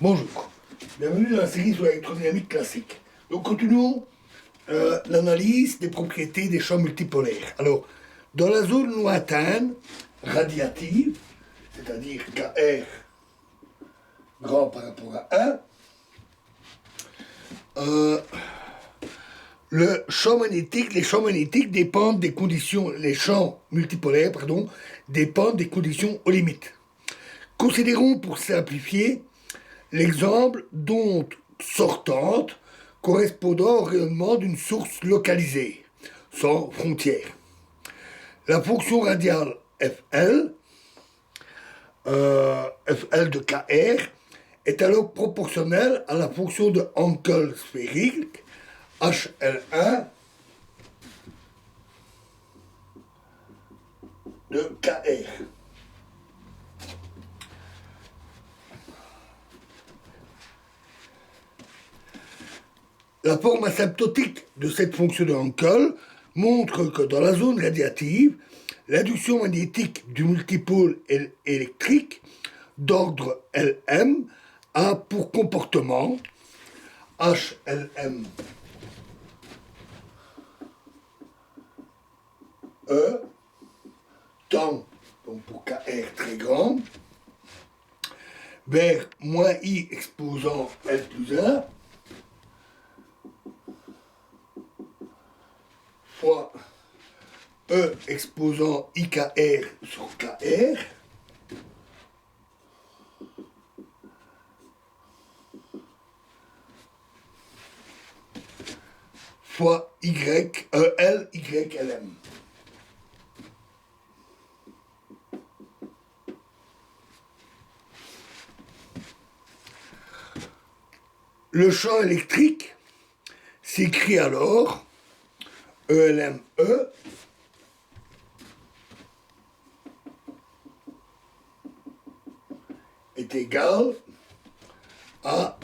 Bonjour, bienvenue dans la série sur l'électrodynamique classique. Donc continuons l'analyse des propriétés des champs multipolaires. Alors, dans la zone lointaine radiative, c'est-à-dire KR grand par rapport à 1, les champs magnétiques dépendent des conditions, les champs multipolaires, pardon, dépendent des conditions aux limites. Considérons pour simplifier l'exemple d'onde sortante correspondant au rayonnement d'une source localisée, sans frontières. La fonction radiale Fl de Kr, est alors proportionnelle à la fonction de Hankel sphérique, HL1 de Kr. La forme asymptotique de cette fonction de Hankel montre que dans la zone radiative, l'induction magnétique du multipôle électrique d'ordre Lm a pour comportement HLM E tend, donc pour Kr très grand, vers moins I exposant L plus 1 fois E exposant IKR sur KR fois L YLM. Le champ électrique s'écrit alors ELME est égal à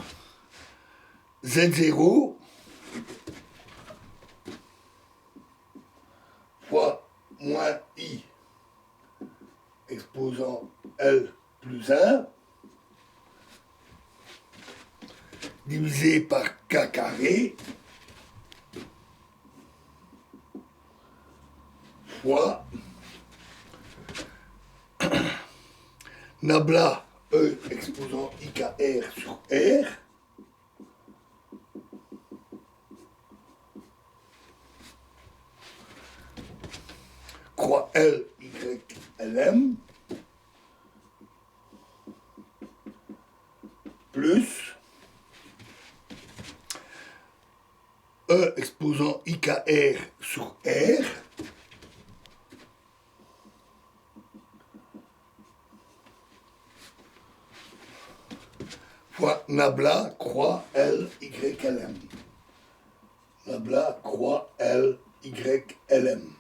Z0 fois moins I exposant L plus 1 divisé par K carré fois nabla E exposant IKR sur R croix L Y LM plus E exposant IKR sur R fois nabla croix L Y LM. Nabla croix L Y LM.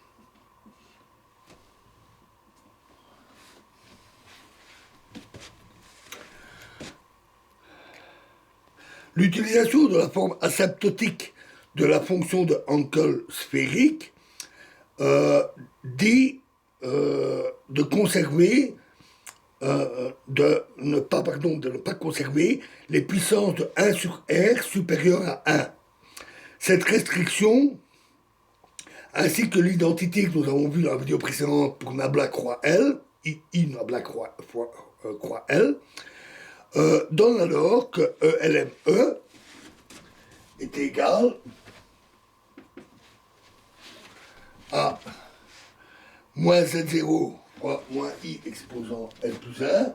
L'utilisation de la forme asymptotique de la fonction de Hankel sphérique dit de conserver, de ne pas conserver les puissances de 1 sur R supérieures à 1. Cette restriction, ainsi que l'identité que nous avons vue dans la vidéo précédente pour nabla croix L, I nabla croix L, donne alors que ELME est égal à moins Z0 fois moins I exposant L plus 1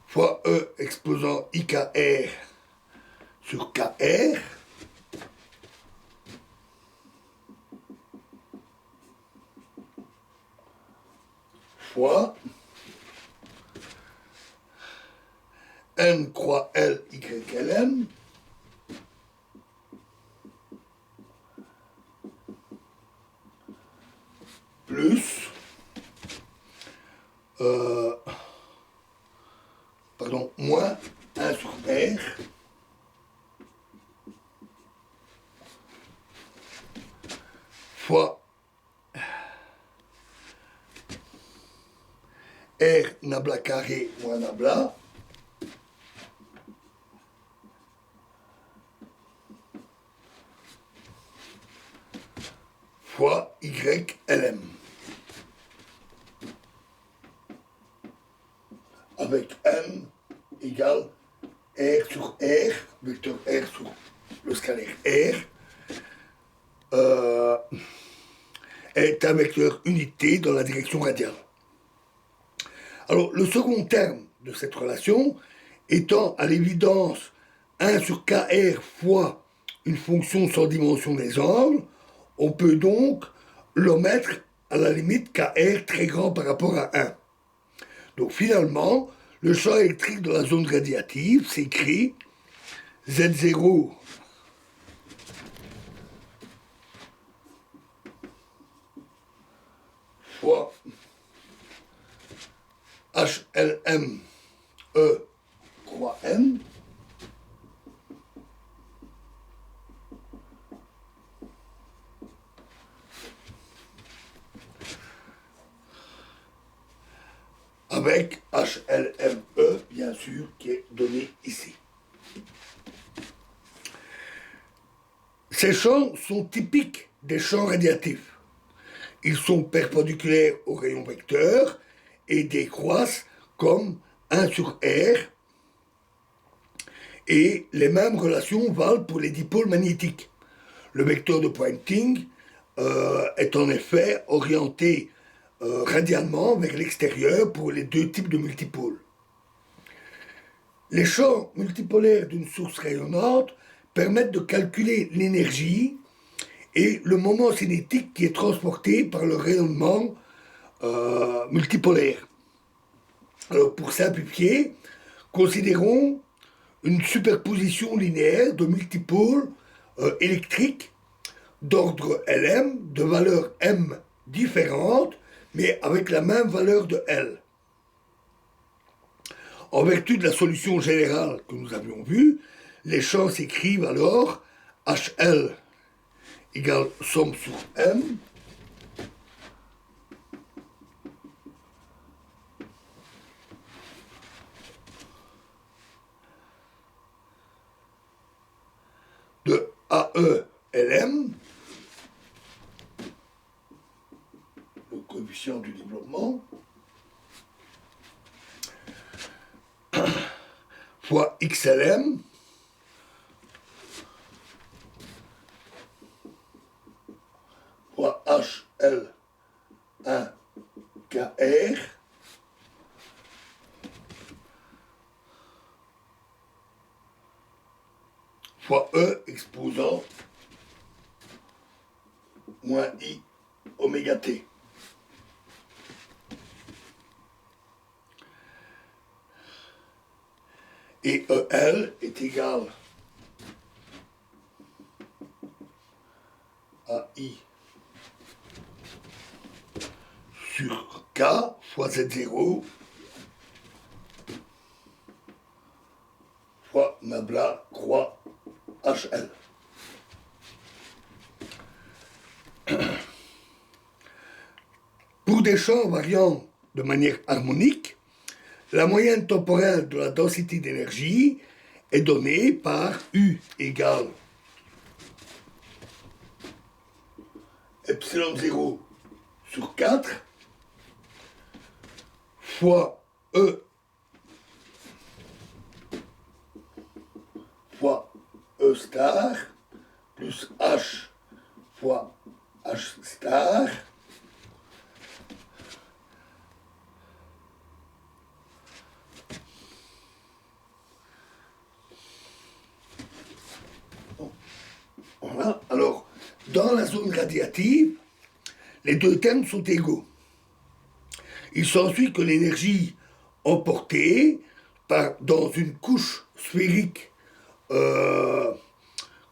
fois E exposant IKR sur KR fois N croix L YLM plus moins 1 sur R fois R nabla carré moins nabla fois YLM. Avec M égale R sur R, vecteur R sur le scalaire R, est un vecteur unité dans la direction radiale. Alors, le second terme de cette relation étant à l'évidence 1 sur KR fois une fonction sans dimension des angles, on peut donc le mettre à la limite KR très grand par rapport à 1. Donc finalement, le champ électrique de la zone radiative s'écrit Z0 fois HLM E croix M avec HLME, bien sûr, qui est donné ici. Ces champs sont typiques des champs radiatifs. Ils sont perpendiculaires au rayon vecteur et décroissent comme 1 sur R. Et les mêmes relations valent pour les dipôles magnétiques. Le vecteur de Poynting est en effet orienté radialement vers l'extérieur pour les deux types de multipôles. Les champs multipolaires d'une source rayonnante permettent de calculer l'énergie et le moment cinétique qui est transporté par le rayonnement multipolaire. Alors pour simplifier, considérons une superposition linéaire de multipôles électriques d'ordre Lm, de valeur m différentes, mais avec la même valeur de L. En vertu de la solution générale que nous avions vue, les champs s'écrivent alors HL égale somme sur M de AE-LM, le coefficient du développement, fois XLM, fois HL1KR, fois E exposant moins I oméga T. Et EL est égal à I sur K fois Z0 fois nabla croix HL. Pour des champs variant de manière harmonique, la moyenne temporelle de la densité d'énergie est donnée par U égale epsilon 0 sur 4 fois E fois E star plus H fois H star voilà. Alors, dans la zone radiative, les deux termes sont égaux. Il s'ensuit que l'énergie emportée dans une couche sphérique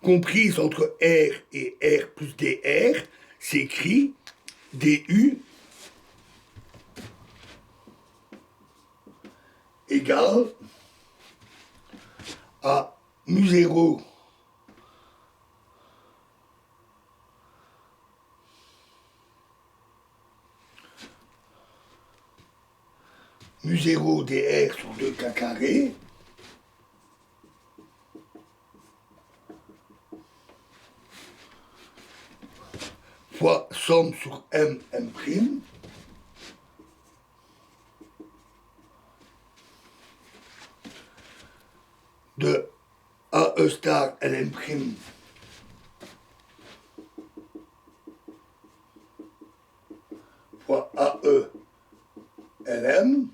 comprise entre R et R plus dr s'écrit du égale à mu0 mu0 dr sur 2k carré fois somme sur m prime de AE star ln prime fois AE lm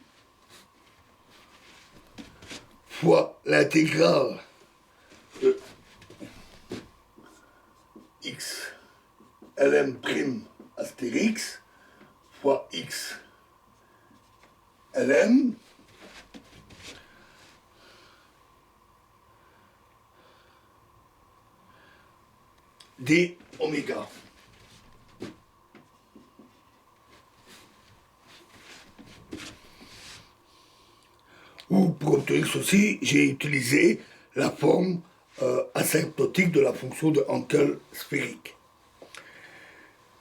fois l'intégrale de x lm prime astérix fois x lm d oméga. Ou pour obtenir ceci, j'ai utilisé la forme asymptotique de la fonction de Hankel sphérique.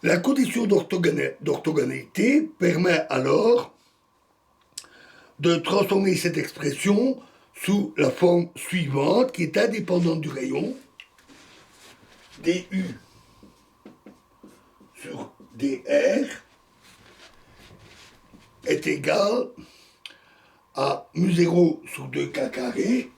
La condition d'orthogonalité permet alors de transformer cette expression sous la forme suivante qui est indépendante du rayon du sur dr est égal à mu0 sur 2k carré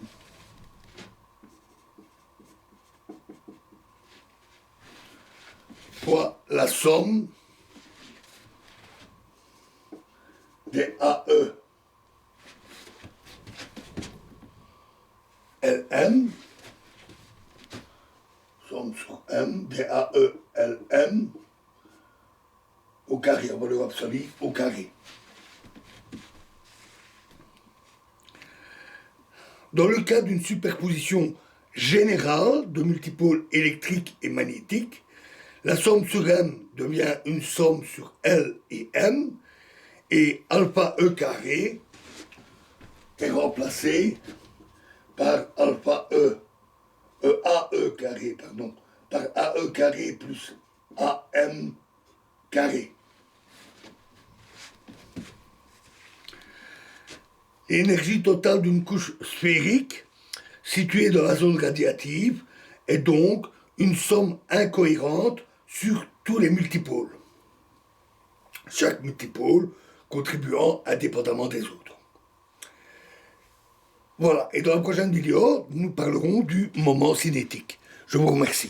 fois la somme des AE Lm, somme sur M, des AE Lm au carré, en valeur absolue au carré. Dans le cas d'une superposition générale de multipôles électriques et magnétiques, la somme sur M devient une somme sur L et M, et alpha E carré est remplacé par alpha AE carré, pardon, par AE carré plus AM carré. L'énergie totale d'une couche sphérique située dans la zone radiative est donc une somme incohérente sur tous les multipôles, chaque multipôle contribuant indépendamment des autres. Voilà, et dans la prochaine vidéo, nous parlerons du moment cinétique. Je vous remercie.